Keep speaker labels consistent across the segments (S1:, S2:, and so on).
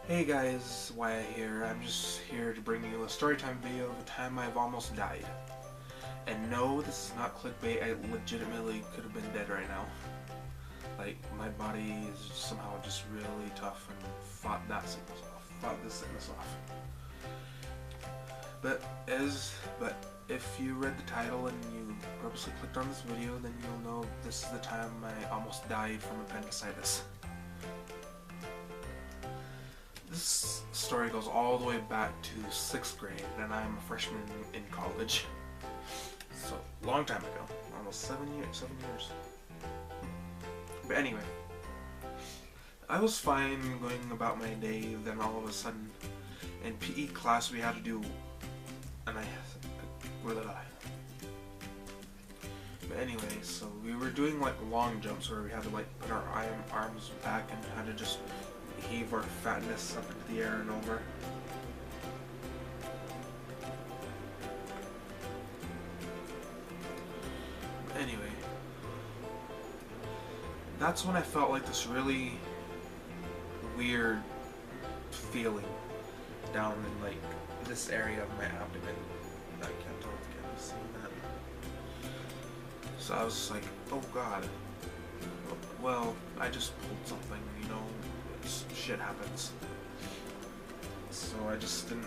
S1: Hey guys, Wyatt here. I'm just here to bring you a storytime video of a time I've almost died. And no, this is not clickbait. I legitimately could have been dead right now. Like, my body is somehow just really tough and fought this sickness off. But if you read the title and you purposely clicked on this video, then you'll know this is the time I almost died from appendicitis. This story goes all the way back to 6th grade, and I'm a freshman in college. So, long time ago. Almost 7 years. But anyway, I was fine going about my day, then all of a sudden, in PE class we had to do, but anyway, so we were doing like long jumps where we had to like put our arms back and had to just heave our fatness up into the air and over. Anyway, that's when I felt like this really weird feeling down in like this area of my abdomen. I can't tell if you can see that. So I was just like, oh god. Well, I just pulled something, you know. Shit happens. So I just didn't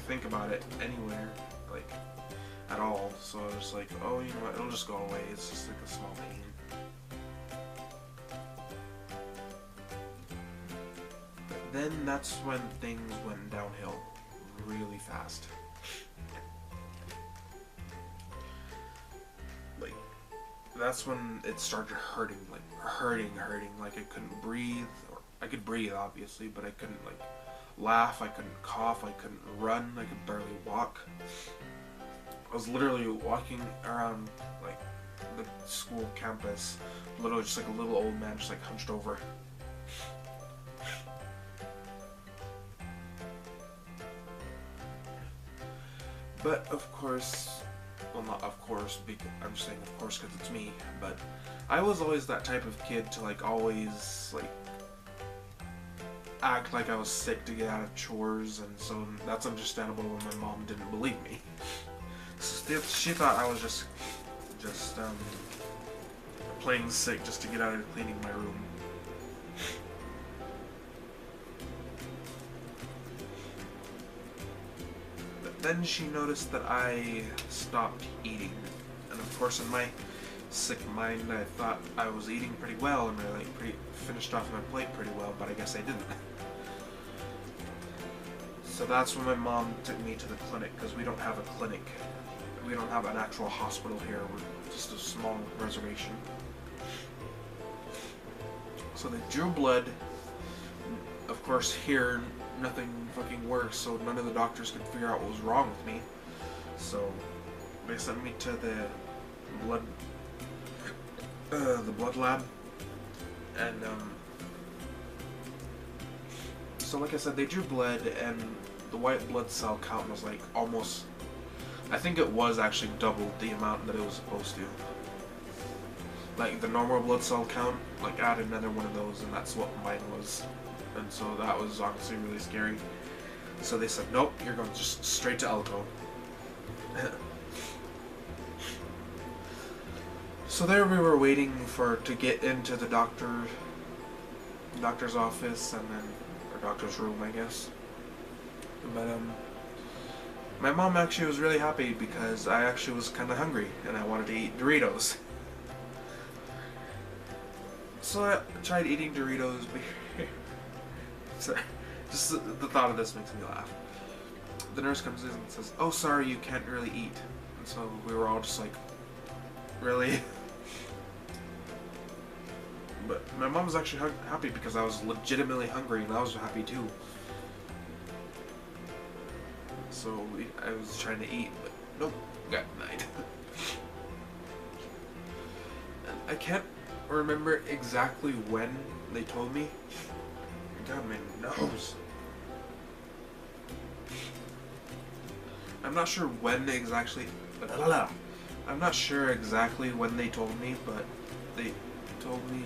S1: think about it anywhere, like, at all. So I was like, oh, you know what, it'll just go away. It's just like a small pain. But then that's when things went downhill really fast. Like, that's when it started hurting, like I couldn't breathe. Or I could breathe obviously, but I couldn't like laugh, I couldn't cough, I couldn't run, I could barely walk. I was literally walking around like the school campus, literally just like a little old man just like hunched over. But of course, well, not of course, because I'm just saying of course because it's me, but I was always that type of kid to like always like act like I was sick to get out of chores, and so that's understandable when my mom didn't believe me. So she thought I was just playing sick just to get out of cleaning my room. Then she noticed that I stopped eating, and of course in my sick mind I thought I was eating pretty well and I finished off my plate pretty well, but I guess I didn't. So that's when my mom took me to the clinic, because we don't have a clinic. We don't have an actual hospital here, we're just a small reservation. So they drew blood. Of course here nothing fucking works, so none of the doctors could figure out what was wrong with me. So they sent me to the blood lab, and so like I said, they drew blood, and the white blood cell count was like almost, I think it was actually double the amount that it was supposed to. Like the normal blood cell count, like add another one of those, and that's what mine was. And so that was honestly really scary. So they said, nope, you're going just straight to Elko. So there we were waiting to get into the doctor's office, and then, or doctor's room, I guess. But my mom actually was really happy because I actually was kind of hungry and I wanted to eat Doritos. So I tried eating Doritos, but so, just the thought of this makes me laugh. The nurse comes in and says, oh sorry, you can't really eat. And so we were all just like, really? But my mom was actually happy because I was legitimately hungry, and I was happy too. So I was trying to eat, but nope, got denied. And I can't remember exactly when they told me. God, my nose. I'm not sure when exactly. I'm not sure exactly when they told me, but they told me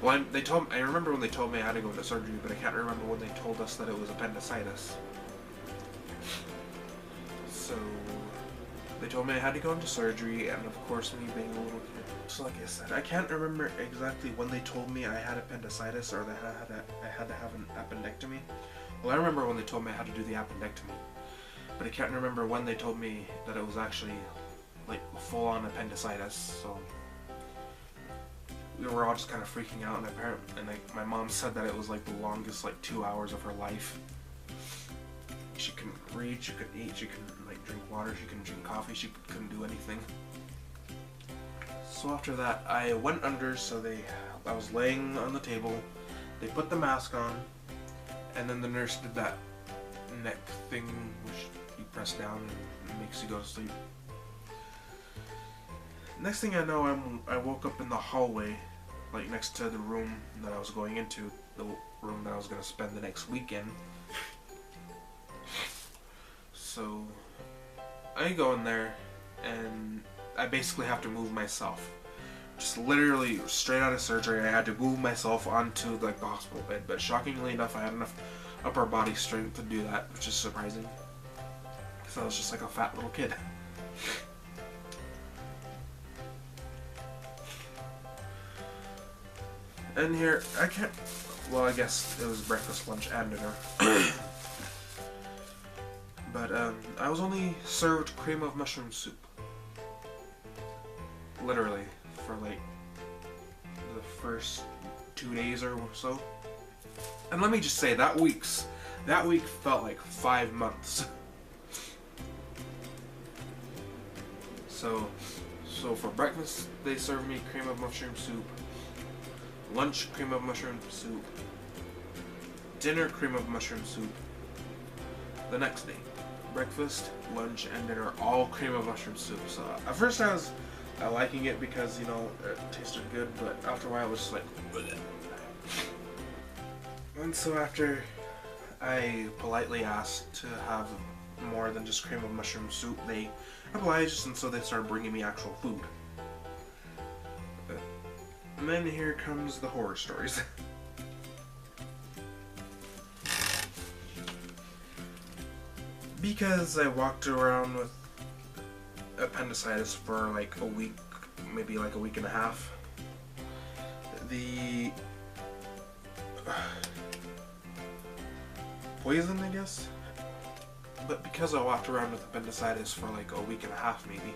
S1: Well, I remember when they told me I had to go into surgery, but I can't remember when they told us that it was appendicitis. So they told me I had to go into surgery, and of course, me being a little kid. So like I said, I can't remember exactly when they told me I had appendicitis or that I had to have an appendectomy. Well, I remember when they told me I had to do the appendectomy, but I can't remember when they told me that it was actually like full-on appendicitis. So we were all just kind of freaking out, and like my mom said that it was like the longest like 2 hours of her life. She couldn't read, she couldn't eat, she couldn't like drink water, she couldn't drink coffee, she couldn't do anything. So after that, I went under. So I was laying on the table. They put the mask on, and then the nurse did that neck thing, which you press down and it makes you go to sleep. Next thing I know, I woke up in the hallway, like next to the room that I was going into, the room that I was going to spend the next weekend. So I go in there, and I basically have to move myself. Just literally straight out of surgery, I had to move myself onto like the hospital bed. But shockingly enough, I had enough upper body strength to do that, which is surprising, because I was just like a fat little kid. And here, well, I guess it was breakfast, lunch, and dinner. But I was only served cream of mushroom soup. Literally, for like the first 2 days or so. And let me just say, that week felt like 5 months. So for breakfast, they served me cream of mushroom soup. Lunch, cream of mushroom soup. Dinner, cream of mushroom soup. The next day, breakfast, lunch, and dinner, all cream of mushroom soup. So at first I was liking it because, you know, it tasted good, but after a while it was just like, bleh. And so after I politely asked to have more than just cream of mushroom soup, they obliged, and so they started bringing me actual food. And then here comes the horror stories. Because I walked around with appendicitis for like a week, maybe like a week and a half, the poison, I guess? But because I walked around with appendicitis for like a week and a half maybe,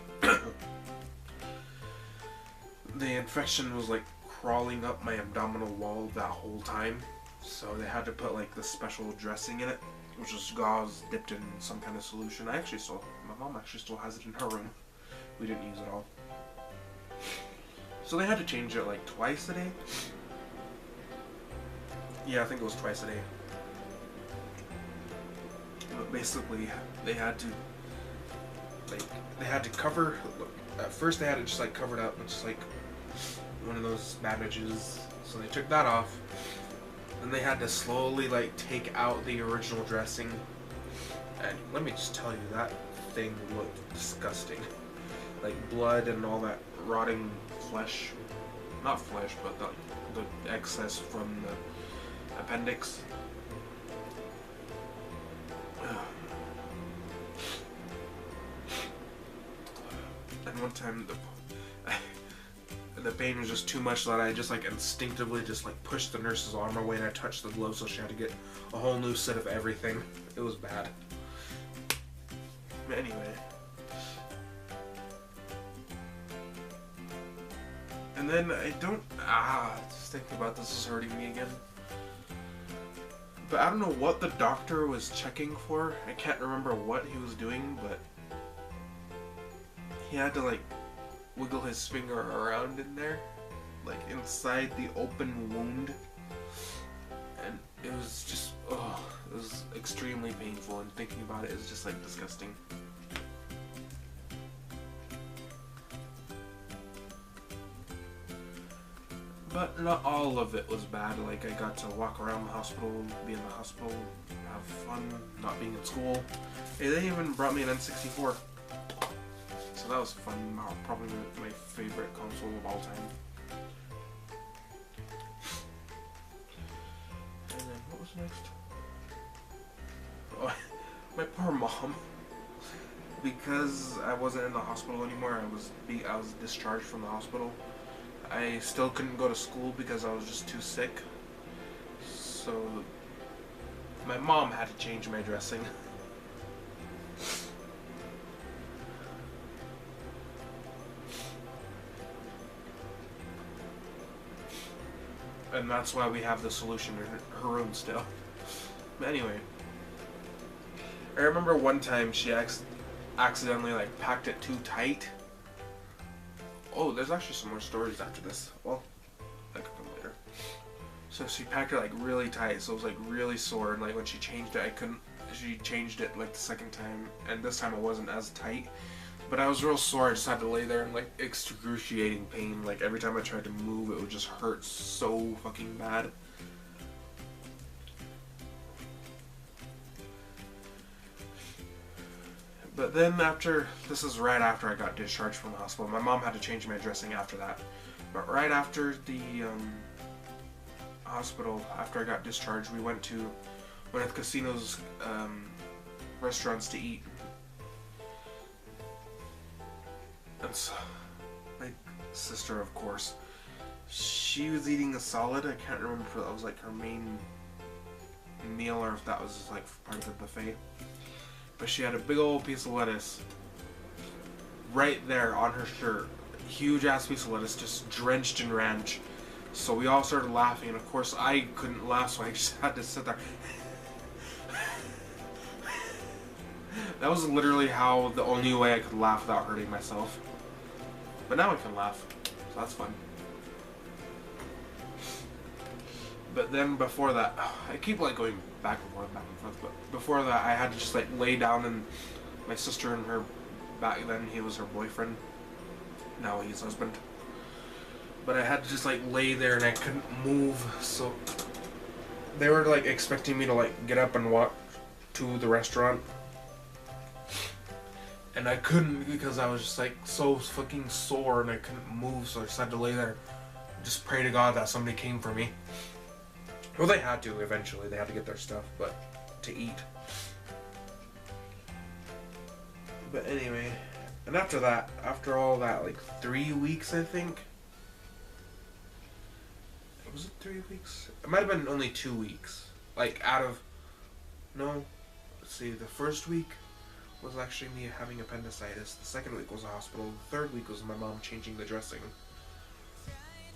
S1: the infection was like crawling up my abdominal wall that whole time. So they had to put like this special dressing in it, which was gauze dipped in some kind of solution. My mom actually still has it in her room. We didn't use it all. So they had to change it like twice a day. Yeah, I think it was twice a day. But basically, they had to cover. At first, they had it just like covered up with just like one of those bandages. So they took that off. Then they had to slowly like take out the original dressing. And let me just tell you, that thing looked disgusting. Like blood and all that rotting flesh. Not flesh, but the excess from the appendix. And one time the pain was just too much that I just like instinctively just like pushed the nurse's arm away, and I touched the glove, so she had to get a whole new set of everything. It was bad. But anyway. And then just thinking about this is hurting me again. But I don't know what the doctor was checking for. I can't remember what he was doing, but he had to like wiggle his finger around in there, like inside the open wound, and it was just, it was extremely painful, and thinking about it is just like disgusting. But not all of it was bad. Like, I got to walk around the hospital, be in the hospital, have fun, not being in school. Hey, they even brought me an N64. So that was fun. Probably my favorite console of all time. next? Oh, my poor mom. Because I wasn't in the hospital anymore, I was discharged from the hospital. I still couldn't go to school because I was just too sick. So my mom had to change my dressing. And that's why we have the solution in her room still. But anyway, I remember one time she accidentally like packed it too tight. Oh, there's actually some more stories after this. Well, that could come later. So she packed it like really tight, so it was like really sore, and like when she changed it, she changed it like the second time, and this time it wasn't as tight. But I was real sore, I just had to lay there in like excruciating pain. Like every time I tried to move, it would just hurt so fucking bad. But then this is right after I got discharged from the hospital. My mom had to change my dressing after that. But right after the hospital, after I got discharged, we went to one of the casino's restaurants to eat. And so, my sister, of course, she was eating a salad. I can't remember if that was like her main meal or if that was like part of the buffet. But she had a big old piece of lettuce right there on her shirt. Huge ass piece of lettuce just drenched in ranch. So we all started laughing, and of course I couldn't laugh, so I just had to sit there. That was literally the only way I could laugh without hurting myself. But now I can laugh, so that's fun. But then before that, I keep like going back and forth, but before that I had to just like lay down, and my sister and her, back then he was her boyfriend, now he's husband. But I had to just like lay there and I couldn't move, so they were like expecting me to like get up and walk to the restaurant. And I couldn't because I was just like so fucking sore and I couldn't move, so I just had to lay there and just pray to God that somebody came for me. Well, they had to eventually. They had to get their stuff, but to eat. But anyway, and after that, after all that, like 3 weeks, I think. Was it 3 weeks? It might have been only 2 weeks. Like no, let's see, the first week was actually me having appendicitis. The second week was a hospital. The third week was my mom changing the dressing.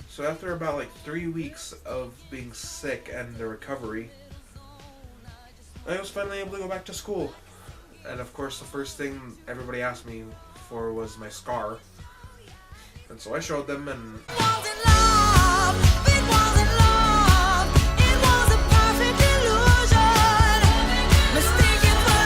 S1: So after about like 3 weeks of being sick and the recovery, I was finally able to go back to school. And of course the first thing everybody asked me for was my scar. And so I showed them, and